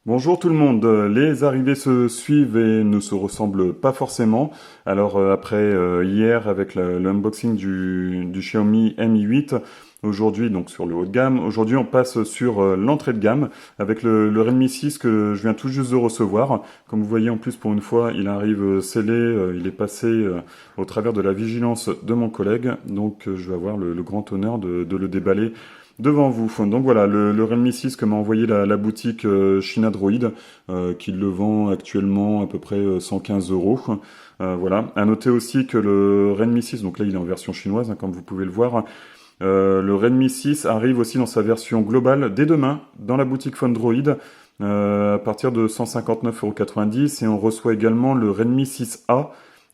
Bonjour tout le monde, les arrivées se suivent et ne se ressemblent pas forcément. Alors après hier avec l'unboxing du Xiaomi Mi 8, aujourd'hui donc sur le haut de gamme, aujourd'hui on passe sur l'entrée de gamme avec le Redmi 6 que je viens tout juste de recevoir. Comme vous voyez en plus pour une fois il arrive scellé, il est passé au travers de la vigilance de mon collègue, donc je vais avoir le grand honneur de le déballer devant vous. Donc voilà, le Realme 6 que m'a envoyé la boutique China Droid, qui le vend actuellement à peu près 115 euros. Voilà. À noter aussi que le Realme 6, donc là il est en version chinoise, hein, comme vous pouvez le voir, le Realme 6 arrive aussi dans sa version globale dès demain dans la boutique Fundroid à partir de 159,90 € et on reçoit également le Redmi 6A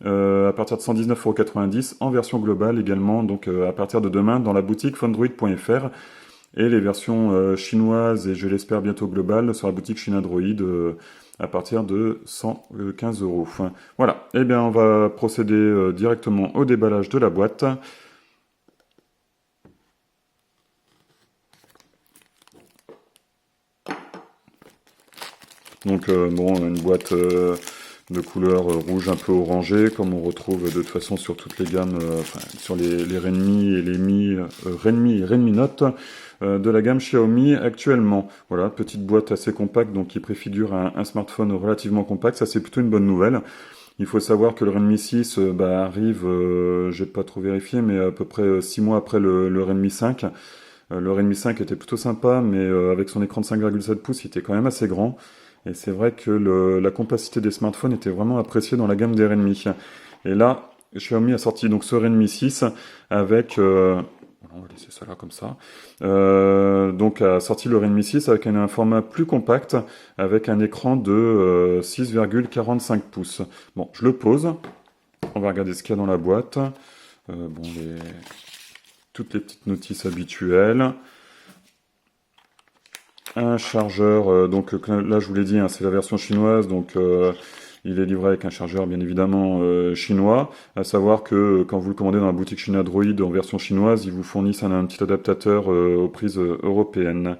à partir de 119,90 € en version globale également, donc à partir de demain dans la boutique fundroid.fr et les versions chinoises et je l'espère bientôt globales sur la boutique China Droid à partir de 115 euros. Enfin, voilà, eh bien on va procéder directement au déballage de la boîte. Donc bon, une boîte de couleur rouge un peu orangée, comme on retrouve de toute façon sur toutes les gammes, enfin, sur les Redmi et les Redmi et Redmi Note de la gamme Xiaomi actuellement. Voilà, petite boîte assez compacte, donc qui préfigure un smartphone relativement compact. Ça, c'est plutôt une bonne nouvelle. Il faut savoir que le Redmi 6 arrive, j'ai pas trop vérifié, mais à peu près 6 mois après le Redmi 5. Le Redmi 5 était plutôt sympa, mais avec son écran de 5,7 pouces, il était quand même assez grand. Et c'est vrai que la compacité des smartphones était vraiment appréciée dans la gamme des Redmi. Et là, Xiaomi a sorti donc ce Redmi 6 avec... on va laisser ça là comme ça. Donc a sorti le Redmi 6 avec un format plus compact, avec un écran de 6,45 pouces. Bon, je le pose. On va regarder ce qu'il y a dans la boîte. Bon, toutes les petites notices habituelles. Un chargeur, donc là je vous l'ai dit, hein, c'est la version chinoise, donc il est livré avec un chargeur bien évidemment chinois. À savoir que quand vous le commandez dans la boutique China Droid en version chinoise, ils vous fournissent un petit adaptateur aux prises européennes.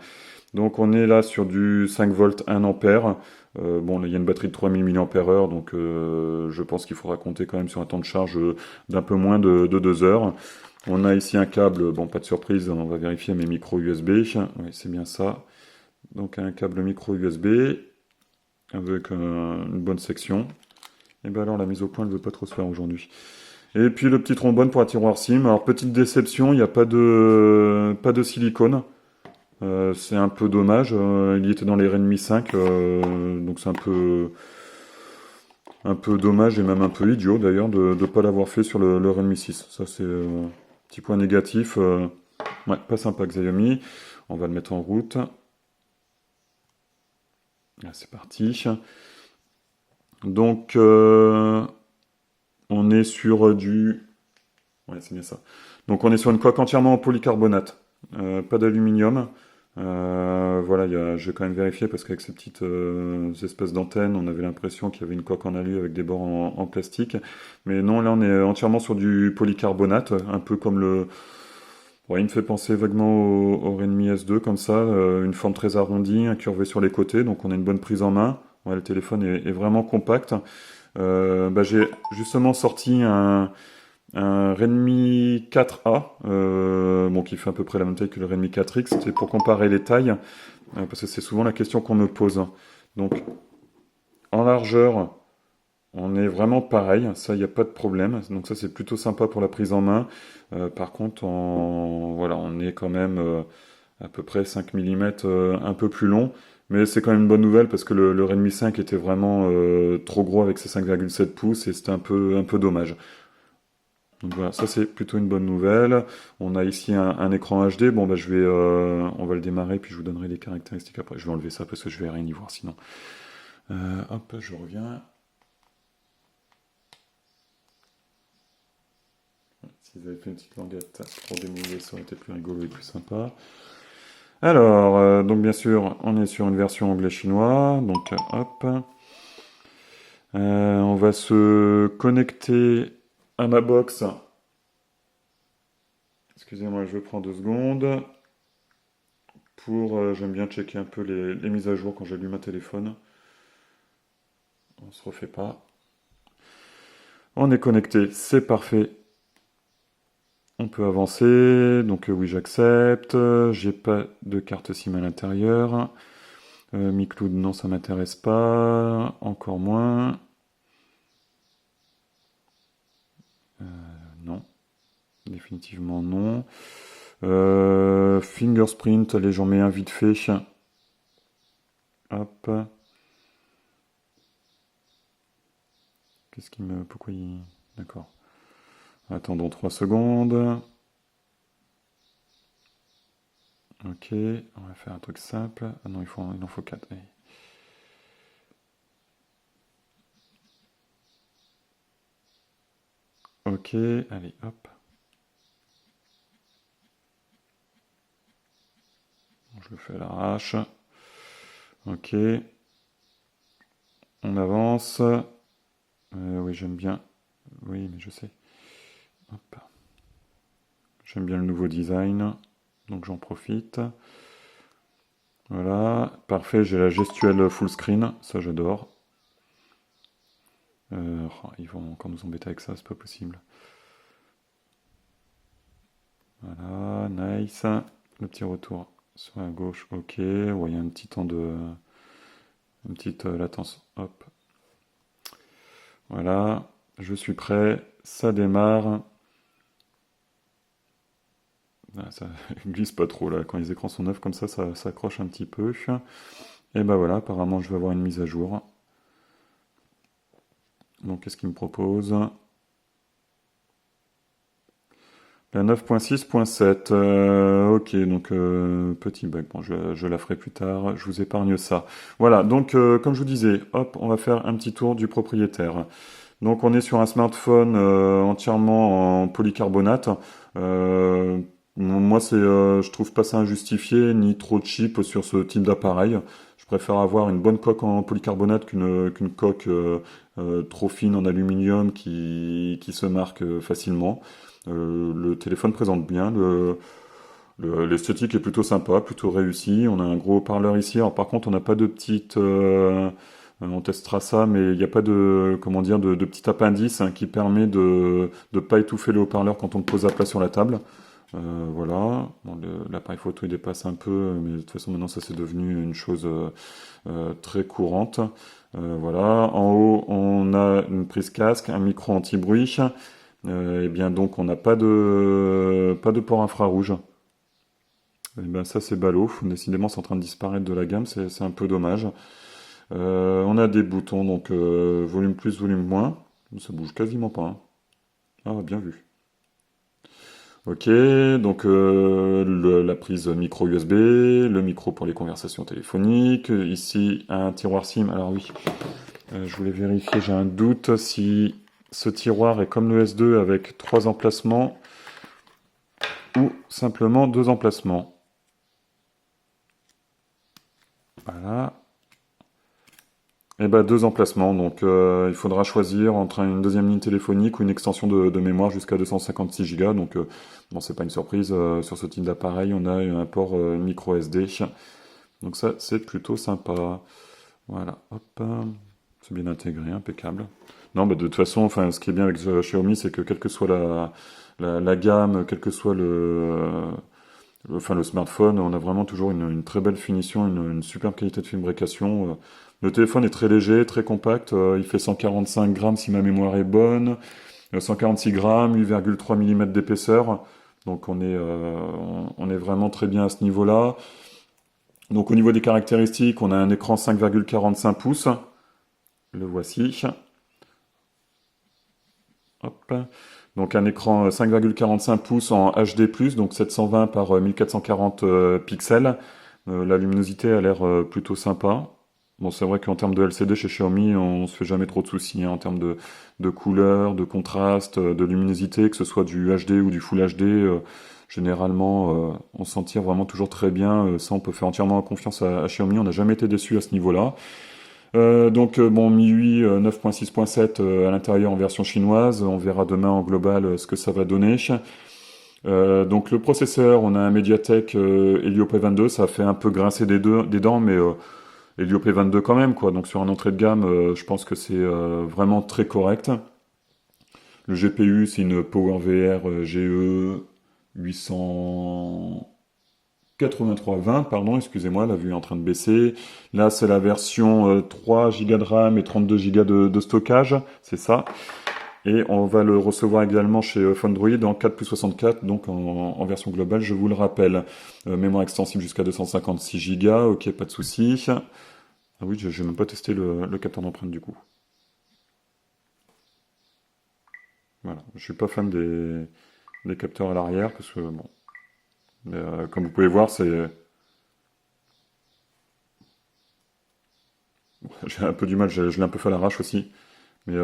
Donc on est là sur du 5 volts 1 ampère. Bon, là, il y a une batterie de 3000 mAh, donc je pense qu'il faudra compter quand même sur un temps de charge d'un peu moins de 2 heures. On a ici un câble, bon pas de surprise, on va vérifier mes micros USB. Oui, c'est bien ça. Donc un câble micro USB avec une bonne section. Et bien alors la mise au point ne veut pas trop se faire aujourd'hui. Et puis le petit trombone pour un tiroir SIM. Alors petite déception, il n'y a pas de silicone. C'est un peu dommage. Il y était dans les Redmi 5, donc c'est un peu dommage et même un peu idiot d'ailleurs de ne pas l'avoir fait sur le Redmi 6. Ça c'est un petit point négatif. Ouais, pas sympa Xiaomi. On va le mettre en route. Ah, c'est parti. Donc, on est sur du... Ouais, c'est bien ça. Donc, on est sur une coque entièrement en polycarbonate, pas d'aluminium. Voilà, j'ai quand même vérifié parce qu'avec ces petites espèces d'antennes, on avait l'impression qu'il y avait une coque en alu avec des bords en plastique. Mais non, là, on est entièrement sur du polycarbonate, un peu comme le... Ouais, il me fait penser vaguement au Redmi S2, comme ça, une forme très arrondie, incurvée sur les côtés, donc on a une bonne prise en main. Ouais, le téléphone est vraiment compact. J'ai justement sorti un Redmi 4A, bon, qui fait à peu près la même taille que le Redmi 4X. C'est pour comparer les tailles, parce que c'est souvent la question qu'on me pose. Donc, en largeur, on est vraiment pareil, ça, il n'y a pas de problème. Donc ça, c'est plutôt sympa pour la prise en main. Par contre, voilà, on est quand même à peu près 5 mm un peu plus long. Mais c'est quand même une bonne nouvelle parce que le Redmi 5 était vraiment trop gros avec ses 5,7 pouces et c'était un peu dommage. Donc voilà, ça c'est plutôt une bonne nouvelle. On a ici un écran HD. Bon, bah, on va le démarrer puis je vous donnerai les caractéristiques après. Je vais enlever ça parce que je vais rien y voir sinon. Hop, je reviens. S'ils avaient fait une petite languette pour démouler, ça aurait été plus rigolo et plus sympa. Alors, donc bien sûr, on est sur une version anglais-chinois. Donc, hop. On va se connecter à ma box. Excusez-moi, je prends 2 secondes j'aime bien checker un peu les mises à jour quand j'allume un téléphone. On se refait pas. On est connecté, c'est parfait. On peut avancer. Donc oui, j'accepte. J'ai pas de carte SIM à l'intérieur. Mi Cloud, non, ça m'intéresse pas. Encore moins. Non. Définitivement non. Fingersprint, allez, j'en mets un vite fait. Hop. Qu'est-ce qui me... Pourquoi il... D'accord. Attendons 3 secondes. Ok, on va faire un truc simple. Ah non, il en faut 4. Allez. Ok, allez, hop. Je le fais à l'arrache. Ok. On avance. Oui, j'aime bien. Oui, mais je sais. Hop. J'aime bien le nouveau design. Donc j'en profite. Voilà. Parfait, j'ai la gestuelle full screen. Ça, j'adore. Ils vont encore nous embêter avec ça, c'est pas possible. Voilà, nice. Le petit retour sur la gauche, ok. Ouais, il y a un petit temps de... Une petite latence. Hop. Voilà, je suis prêt. Ça démarre. Ah, ça glisse pas trop là. Quand les écrans sont neufs comme ça accroche un petit peu. Et ben voilà, apparemment je vais avoir une mise à jour. Donc qu'est-ce qu'il me propose? La 9.6.7, ok, donc petit bug, bon, je la ferai plus tard, je vous épargne ça. Voilà, donc comme je vous disais, hop, on va faire un petit tour du propriétaire. Donc on est sur un smartphone entièrement en polycarbonate. Moi, je trouve pas ça injustifié ni trop cheap sur ce type d'appareil. Je préfère avoir une bonne coque en polycarbonate qu'une coque trop fine en aluminium qui se marque facilement. Le téléphone présente bien, l'esthétique est plutôt sympa, plutôt réussi. On a un gros haut-parleur ici. Alors par contre, on n'a pas de petite, on testera ça, mais il n'y a pas de, comment dire, de petit appendice qui permet de ne pas étouffer le haut-parleur quand on le pose à plat sur la table. Voilà. Bon, l'appareil photo il dépasse un peu, mais de toute façon maintenant ça c'est devenu une chose très courante. Voilà. En haut, on a une prise casque, un micro anti-bruit. Et bien donc on n'a pas de port infrarouge. Et ben ça c'est ballot, décidément c'est en train de disparaître de la gamme, c'est un peu dommage. On a des boutons donc volume plus, volume moins. Ça bouge quasiment pas, hein. Ah bien vu. Ok, donc la prise micro USB, le micro pour les conversations téléphoniques, ici un tiroir SIM. Alors oui, je voulais vérifier, j'ai un doute si ce tiroir est comme le S2 avec 3 emplacements ou simplement 2 emplacements. Voilà. Et ben 2 emplacements, donc il faudra choisir entre une deuxième ligne téléphonique ou une extension de mémoire jusqu'à 256 Go. Donc bon, c'est pas une surprise, sur ce type d'appareil, on a un port micro SD. Donc ça, c'est plutôt sympa. Voilà, hop, c'est bien intégré, impeccable. Non, bah, de toute façon, enfin, ce qui est bien avec Xiaomi, c'est que quelle que soit la gamme, quel que soit enfin, le smartphone, on a vraiment toujours une très belle finition, une superbe qualité de fabrication. Le téléphone est très léger, très compact. Il fait 145 grammes si ma mémoire est bonne, 146 grammes, 8,3 mm d'épaisseur. Donc on est vraiment très bien à ce niveau-là. Donc au niveau des caractéristiques, on a un écran 5,45 pouces. Le voici. Hop. Donc un écran 5,45 pouces en HD+, donc 720 par 1440 pixels. La luminosité a l'air plutôt sympa. Bon, c'est vrai qu'en termes de LCD chez Xiaomi, on se fait jamais trop de soucis, hein, en termes de couleur, de contraste, de luminosité, que ce soit du HD ou du Full HD. Généralement, on s'en tire vraiment toujours très bien. Ça, on peut faire entièrement confiance à Xiaomi. On n'a jamais été déçu à ce niveau-là. Donc bon, MIUI 9.6.7 à l'intérieur en version chinoise. On verra demain en global ce que ça va donner. Donc le processeur, on a un Mediatek Helio P22, ça fait un peu grincer des dents, mais Helio P22 quand même, quoi. Donc sur un entrée de gamme, je pense que c'est vraiment très correct. Le GPU, c'est une PowerVR GE 88320, pardon, excusez-moi, la vue est en train de baisser. Là, c'est la version 3 Go de RAM et 32 Go de stockage, c'est ça. Et on va le recevoir également chez Fundroid en 4+64, donc en version globale, je vous le rappelle. Mémoire extensible jusqu'à 256 Go, ok, pas de souci. Ah oui, j'ai même pas testé le capteur d'empreinte du coup. Voilà, je suis pas fan des capteurs à l'arrière, parce que bon... Mais, comme vous pouvez voir, c'est... J'ai un peu du mal, je l'ai un peu fait à l'arrache aussi. Mais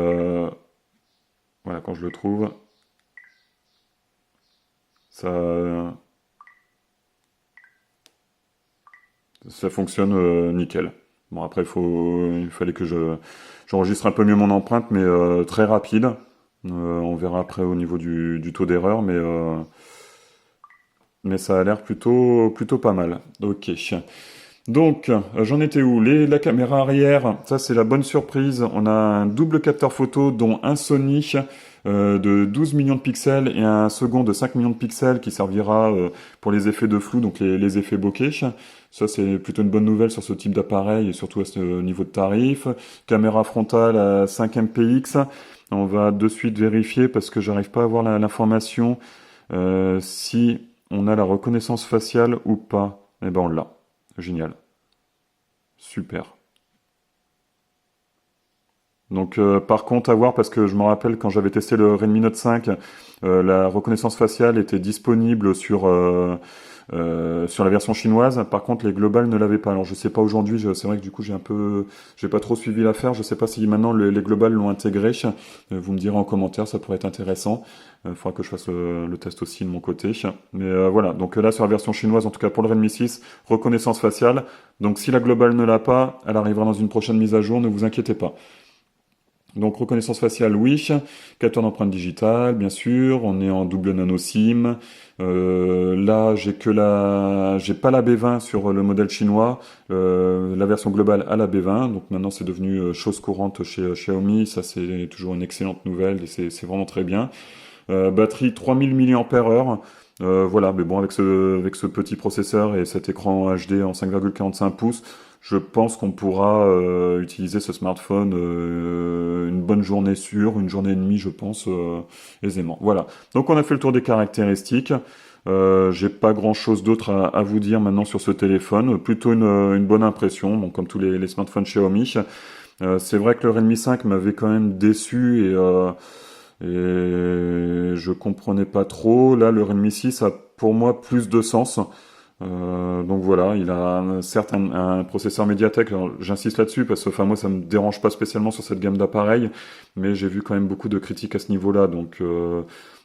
voilà, quand je le trouve, ça, ça fonctionne nickel. Bon, après, il fallait que j'enregistre un peu mieux mon empreinte, mais très rapide. On verra après au niveau du taux d'erreur, mais ça a l'air plutôt pas mal. Ok. Donc, j'en étais où? La caméra arrière, ça c'est la bonne surprise. On a un double capteur photo, dont un Sony de 12 millions de pixels et un second de 5 millions de pixels qui servira pour les effets de flou, donc les effets bokeh. Ça c'est plutôt une bonne nouvelle sur ce type d'appareil et surtout à ce niveau de tarif. Caméra frontale à 5 mpx. On va de suite vérifier parce que j'arrive pas à avoir l'information si on a la reconnaissance faciale ou pas. Eh ben on l'a. Génial. Super. Donc par contre à voir parce que je me rappelle quand j'avais testé le Redmi Note 5, la reconnaissance faciale était disponible sur la version chinoise. Par contre les globales ne l'avaient pas. Alors je sais pas aujourd'hui, c'est vrai que du coup j'ai pas trop suivi l'affaire. Je sais pas si maintenant les globales l'ont intégré. Vous me direz en commentaire, ça pourrait être intéressant. Il faudra que je fasse le test aussi de mon côté. Mais voilà, donc là sur la version chinoise, en tout cas pour le Redmi 6, reconnaissance faciale. Donc si la globale ne l'a pas, elle arrivera dans une prochaine mise à jour, ne vous inquiétez pas. Donc reconnaissance faciale, oui. Capteur d'empreinte digitale, bien sûr. On est en double nano SIM. Là, j'ai pas la B20 sur le modèle chinois. La version globale a la B20. Donc maintenant, c'est devenu chose courante chez Xiaomi. Ça, c'est toujours une excellente nouvelle et c'est vraiment très bien. Batterie 3000 mAh. Voilà, mais bon, avec ce petit processeur et cet écran HD en 5,45 pouces, je pense qu'on pourra utiliser ce smartphone une bonne journée une journée et demie, je pense, aisément. Voilà. Donc on a fait le tour des caractéristiques. J'ai pas grand-chose d'autre à vous dire maintenant sur ce téléphone. Plutôt une bonne impression, bon, comme tous les smartphones Xiaomi. C'est vrai que le Redmi 5 m'avait quand même déçu et je comprenais pas trop. Là, le Redmi 6 a pour moi plus de sens. Donc voilà, il a certes un processeur Mediatek. Alors, j'insiste là-dessus parce que enfin moi ça me dérange pas spécialement sur cette gamme d'appareils, mais j'ai vu quand même beaucoup de critiques à ce niveau-là. Donc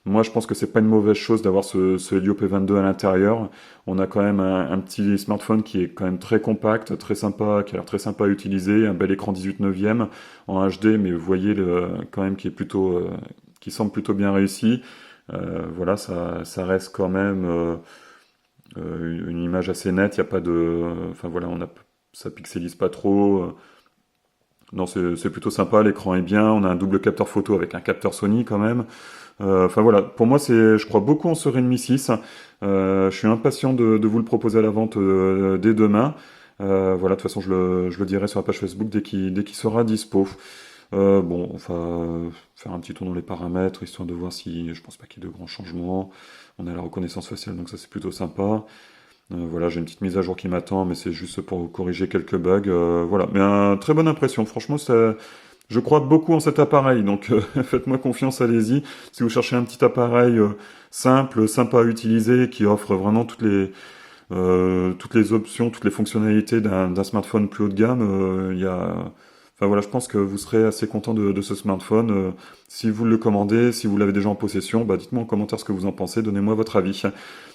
moi je pense que c'est pas une mauvaise chose d'avoir ce Helio P22 à l'intérieur. On a quand même un petit smartphone qui est quand même très compact, très sympa, qui a l'air très sympa à utiliser, un bel écran 18 neuvième en HD, mais vous voyez quand même qui semble plutôt bien réussi. Voilà, ça reste quand même une image assez nette, il y a pas de, enfin voilà, ça pixelise pas trop. Non, c'est plutôt sympa, l'écran est bien, on a un double capteur photo avec un capteur Sony quand même. Enfin voilà, pour moi je crois beaucoup en ce Redmi 6. Je suis impatient de vous le proposer à la vente dès demain. Voilà, de toute façon je le dirai sur la page Facebook dès qu'il sera dispo. Bon, on va faire un petit tour dans les paramètres, histoire de voir si... Je pense pas qu'il y ait de grands changements. On a la reconnaissance faciale, donc ça c'est plutôt sympa. Voilà, j'ai une petite mise à jour qui m'attend, mais c'est juste pour corriger quelques bugs. Voilà, mais très bonne impression. Franchement, je crois beaucoup en cet appareil, donc faites-moi confiance, allez-y. Si vous cherchez un petit appareil simple, sympa à utiliser, qui offre vraiment toutes les options, toutes les fonctionnalités d'un smartphone plus haut de gamme, Enfin voilà, je pense que vous serez assez content de ce smartphone. Si vous le commandez, si vous l'avez déjà en possession, bah dites-moi en commentaire ce que vous en pensez, donnez-moi votre avis.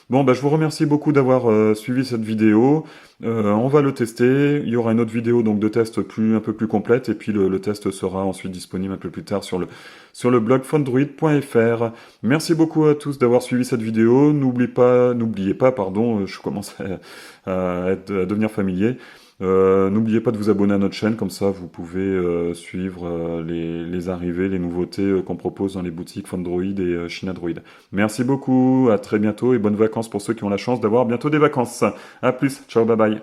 Bon, bah je vous remercie beaucoup d'avoir suivi cette vidéo. On va le tester. Il y aura une autre vidéo donc de test un peu plus complète, et puis le test sera ensuite disponible un peu plus tard sur le blog phonedroid.fr. Merci beaucoup à tous d'avoir suivi cette vidéo. N'oubliez pas, pardon, je commence à devenir familier. N'oubliez pas de vous abonner à notre chaîne, comme ça vous pouvez suivre les arrivées, les nouveautés qu'on propose dans les boutiques Phonedroid et Chinadroid. Merci beaucoup, à très bientôt et bonnes vacances pour ceux qui ont la chance d'avoir bientôt des vacances. À plus, ciao, bye bye.